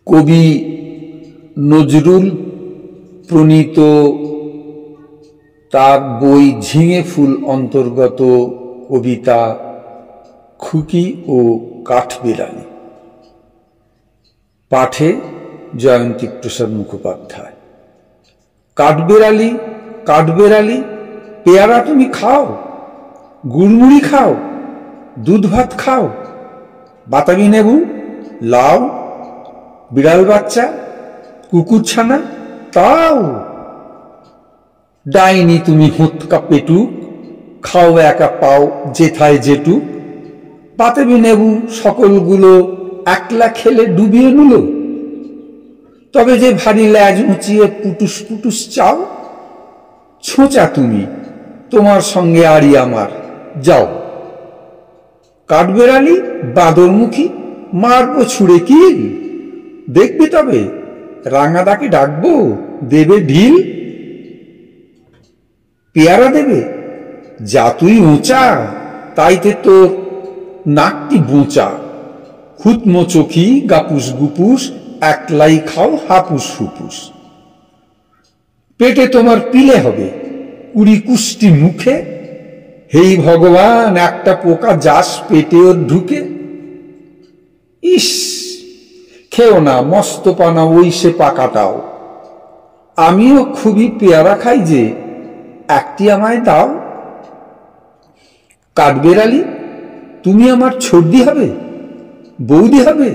কবি নজরুল প্রণীত তার বই ঝিঙে ফুল অন্তর্গত কবিতা খুকি ও কাঠবেড়ালি। পাঠে জয়ন্তী প্রসাদ মুখোপাধ্যায়। কাঠবেড়ালি কাঠবেড়ালি, পেয়ারা তুমি খাও, গুড়মুড়ি খাও, দুধ ভাত খাও, বাতাবি নেবু, লাউ, বিড়াল বাচ্চা, কুকুরছানা তাও। ডাইনি তুমি হোঁতকা পেটুক, খাও একা পাও যেথায় যেটুক। বাতাবি নেবু সকলগুলো একলা খেলে ডুবিয়ে নিল। তবে যে ভারী ল্যাজ উঁচিয়ে পুটুস পুটুস চাও। ছোঁচা তুমি, তোমার সঙ্গে আড়ি আমার, যাও। কাঠবেড়ালি বাঁদরমুখী, মারবো ছুঁড়ে কিল। দেখবি তবে রাঙাদাকে ডাকবো, দেবে ঢিল। পেয়ারা দেবে, যা তুই উঁচা, তাইতে তোর নাকটি বোঁচা। খুতমো চোখি গাপুস গুপুস, একলাই খাও হাপুস হুপুস। পেটে তোমার পিলে হবে, কুড়ি কুষ্টি মুখে। হেই ভগবান, একটা পোকা যাস পেটে ওর ঢুকে। ইস, খেও না মস্তপানা ওই সে পাকাটাও। আমিও খুবই পেয়ারা খাই যে, একটি আমায় দাও। কাঠবেড়ালি তুমি আমার ছর্দি হবে, বৌদি হবে।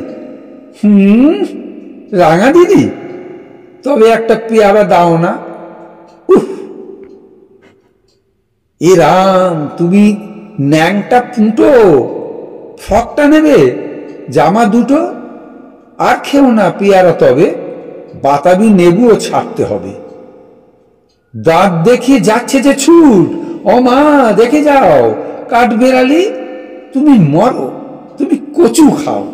রাঙা দিদি, তবে একটা পেয়ারা দাও না। উহ, এ রাম, তুমি ন্যাংটা পুঁটো, ফকটা নেবে, জামা দুটো। আর খেও না পেয়ারা, তবে বাতাবি নেবুও ছাড়তে হবে। দাঁত দেখিয়ে যাচ্ছে যে ছুট, ও মা দেখে যাও। কাঠবেড়ালি তুমি মরো, তুমি কচু খাও।